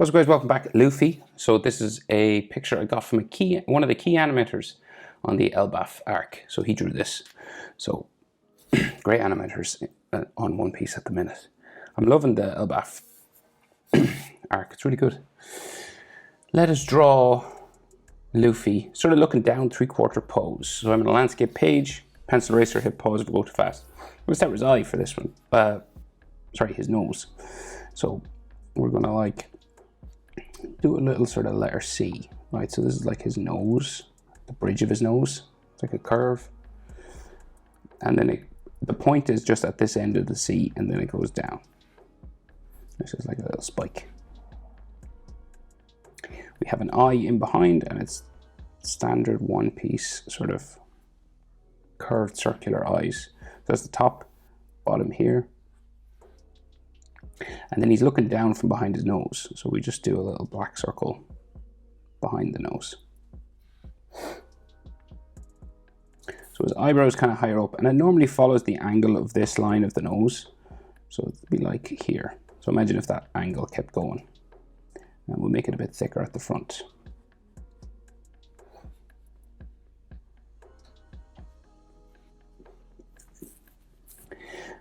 What's up guys, welcome back. Luffy. So this is a picture I got from one of the key animators on the Elbaph arc. So he drew this. So great animators on One Piece at the minute. I'm loving the Elbaph arc, it's really good. Let us draw Luffy, sort of looking down, three-quarter pose. So I'm in a landscape page, pencil eraser, hit pause if I go too fast. We'll start with his eye for this one. Sorry, his nose. So we're gonna like do a little sort of letter C, right? So this is like his nose, the bridge of his nose. It's like a curve. And then the point is just at this end of the C, and then it goes down. It's just like a little spike. We have an eye in behind, and it's standard One Piece sort of curved circular eyes. So that's the top, bottom here. And then he's looking down from behind his nose. So we just do a little black circle behind the nose. So his eyebrow is kind of higher up, and it normally follows the angle of this line of the nose. So it'd be like here. So imagine if that angle kept going. And we'll make it a bit thicker at the front.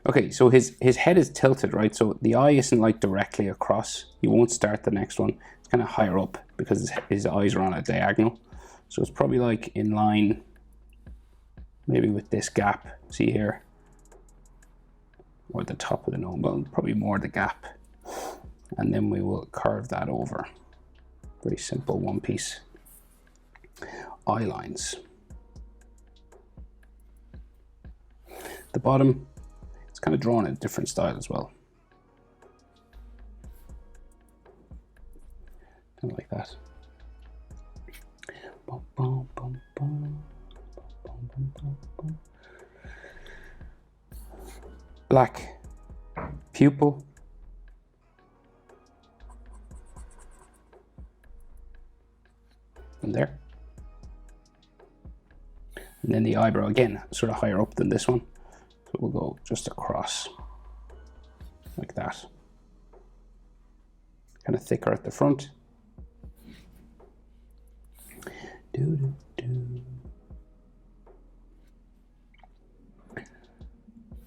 Okay, so his head is tilted, right? So the eye isn't like directly across. You won't start the next one. It's kind of higher up because his eyes are on a diagonal. So it's probably like in line, maybe with this gap, see here? Or the top of the nose, well, probably more the gap. And then we will curve that over. Very simple One Piece eye lines. The bottom, it's kind of drawn in a different style as well. Kind of like that. Black pupil. And there. And then the eyebrow, again, sort of higher up than this one. So we'll go just across, like that. Kind of thicker at the front.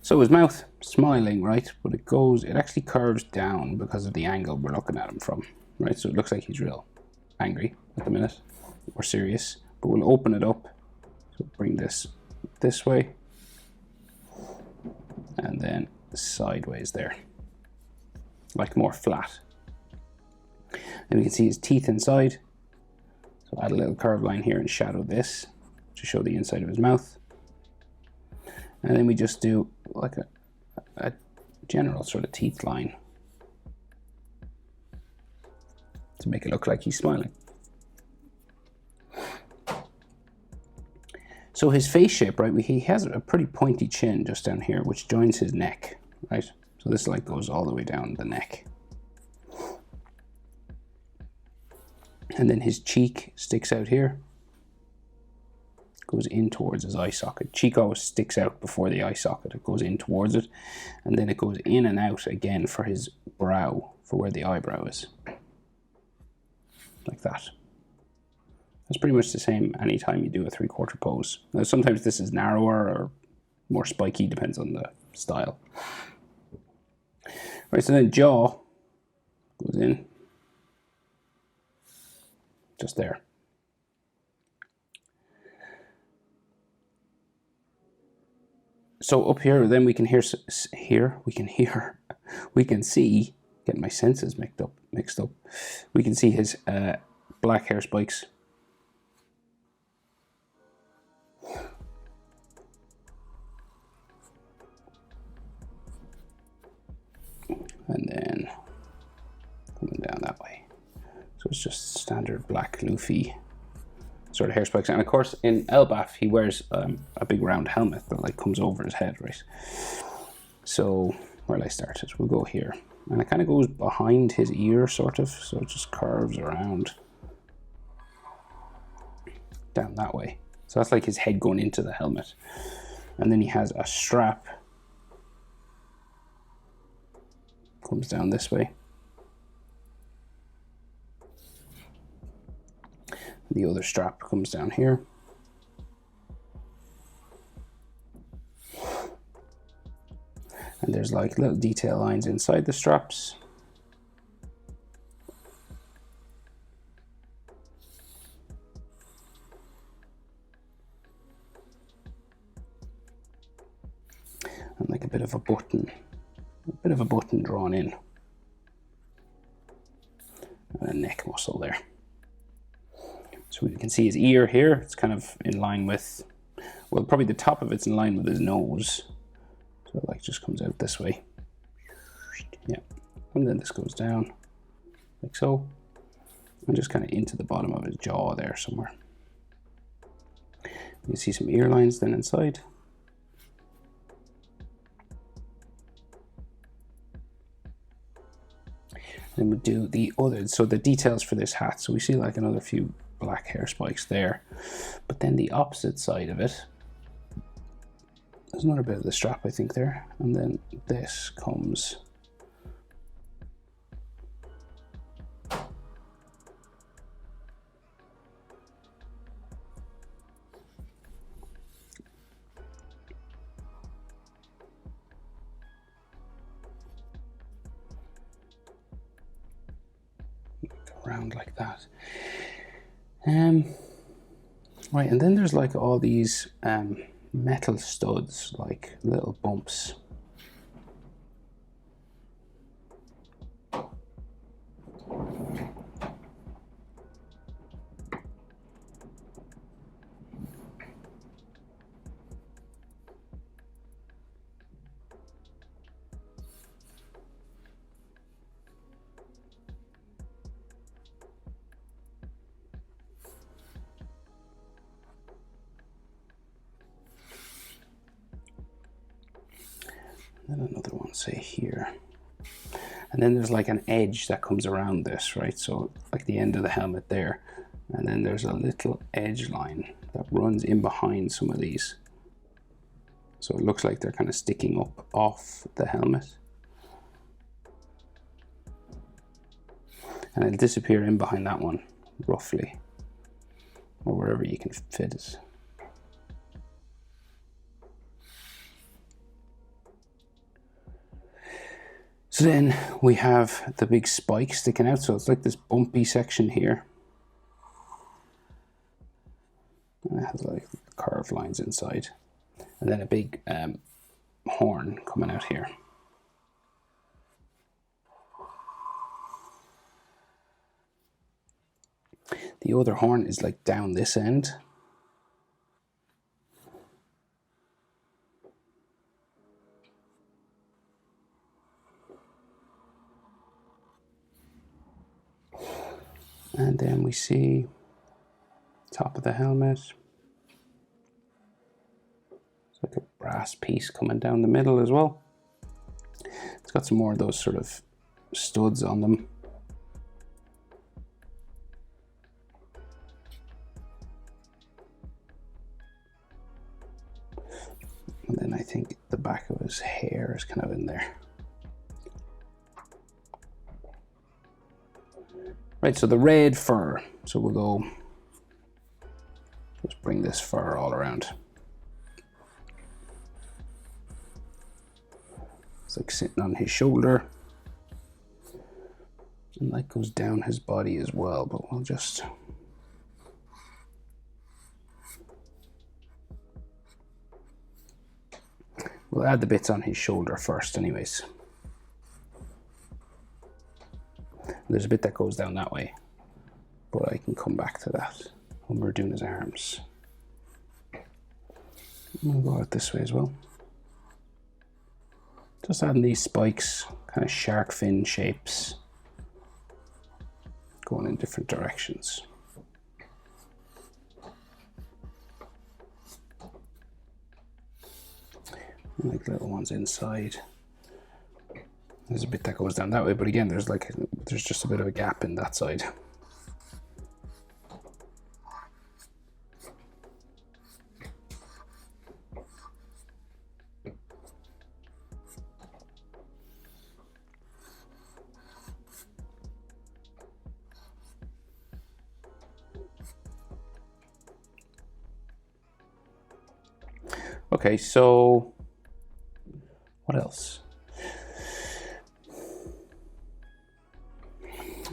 So his mouth, smiling, right? But it actually curves down because of the angle we're looking at him from, right? So it looks like he's real angry at the minute, or serious. But we'll open it up. So bring this way. And then sideways there, like more flat. And we can see his teeth inside. So add a little curved line here and shadow this to show the inside of his mouth. And then we just do like a general sort of teeth line to make it look like he's smiling. So his face shape, right, he has a pretty pointy chin just down here, which joins his neck, right? So this like goes all the way down the neck. And then his cheek sticks out here, goes in towards his eye socket. Cheek always sticks out before the eye socket. It goes in towards it, and then it goes in and out again for his brow, for where the eyebrow is. Like that. That's pretty much the same anytime you do a three-quarter pose. Now sometimes this is narrower or more spiky, depends on the style. Right, so then jaw goes in. Just there. So up here, then we can see, get my senses mixed up. We can see his black hair spikes. And then coming down that way. So it's just standard black Luffy sort of hair spikes. And of course in Elbaph he wears a big round helmet that like comes over his head, right? So where I started, we'll go here. And it kind of goes behind his ear sort of, so it just curves around down that way. So that's like his head going into the helmet. And then he has a strap, comes down this way. The other strap comes down here. And there's like little detail lines inside the straps. And like a bit of a button drawn in. And a neck muscle there. So we can see his ear here. It's kind of in line with, well, probably the top of it's in line with his nose. So it like just comes out this way. Yeah. And then this goes down like so. And just kind of into the bottom of his jaw there somewhere. You can see some ear lines then inside. Then we do the other, so the details for this hat. So we see like another few black hair spikes there. But then the opposite side of it, there's another bit of the strap, I think, there. And then this comes around like that. Right, and then there's like all these metal studs, like little bumps. And then another one, say here. And then there's like an edge that comes around this, right? So like the end of the helmet there. And then there's a little edge line that runs in behind some of these. So it looks like they're kind of sticking up off the helmet. And it'll disappear in behind that one, roughly. Or wherever you can fit it. So then we have the big spike sticking out. So it's like this bumpy section here. And it has like curved lines inside. And then a big horn coming out here. The other horn is like down this end. And then we see top of the helmet. It's like a brass piece coming down the middle as well. It's got some more of those sort of studs on them. And then I think the back of his hair is kind of in there. Right, so the red fur. So we'll go, let's bring this fur all around. It's like sitting on his shoulder. And that goes down his body as well, but we'll just... We'll add the bits on his shoulder first anyways. There's a bit that goes down that way, but I can come back to that when we're doing his arms. We'll go out this way as well. Just adding these spikes, kind of shark fin shapes, going in different directions. Like little ones inside. There's a bit that goes down that way, but again, there's just a bit of a gap in that side. Okay, so what else?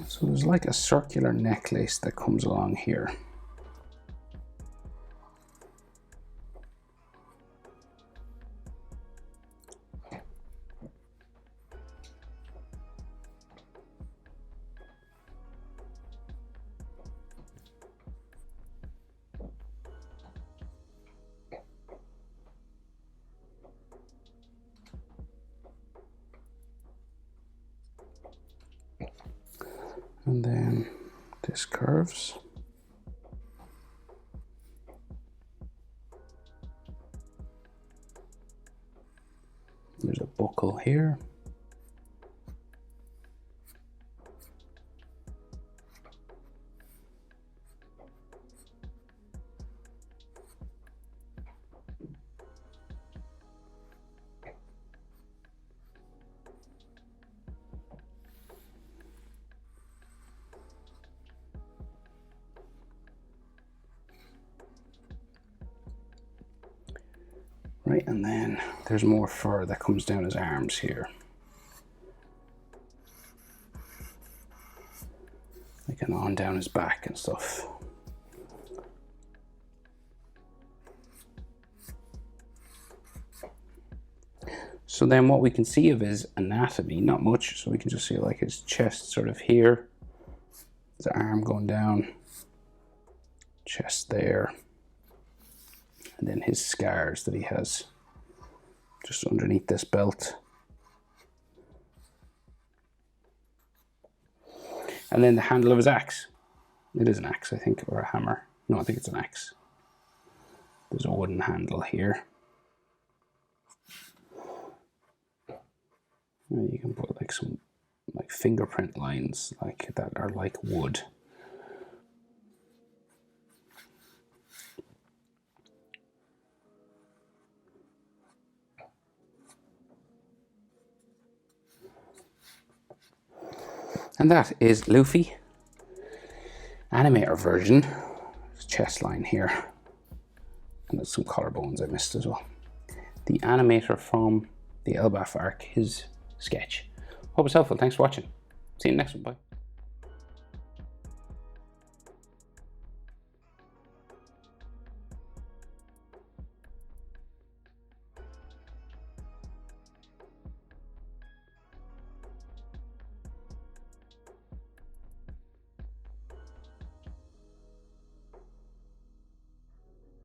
So there's like a circular necklace that comes along here. And then this curves. There's a buckle here. Right, and then there's more fur that comes down his arms here. Like and on down his back and stuff. So then what we can see of his anatomy, not much, so we can just see like his chest sort of here, his arm going down, chest there, and then his scars that he has just underneath this belt. And then the handle of his axe. It is an axe, I think, or a hammer. No, I think it's an axe. There's a wooden handle here. And you can put like some like fingerprint lines like that are like wood. And that is Luffy. Animator version. There's a chest line here. And there's some collarbones I missed as well. The animator from the Elbaph arc, his sketch. Hope it's helpful. Thanks for watching. See you in the next one. Bye.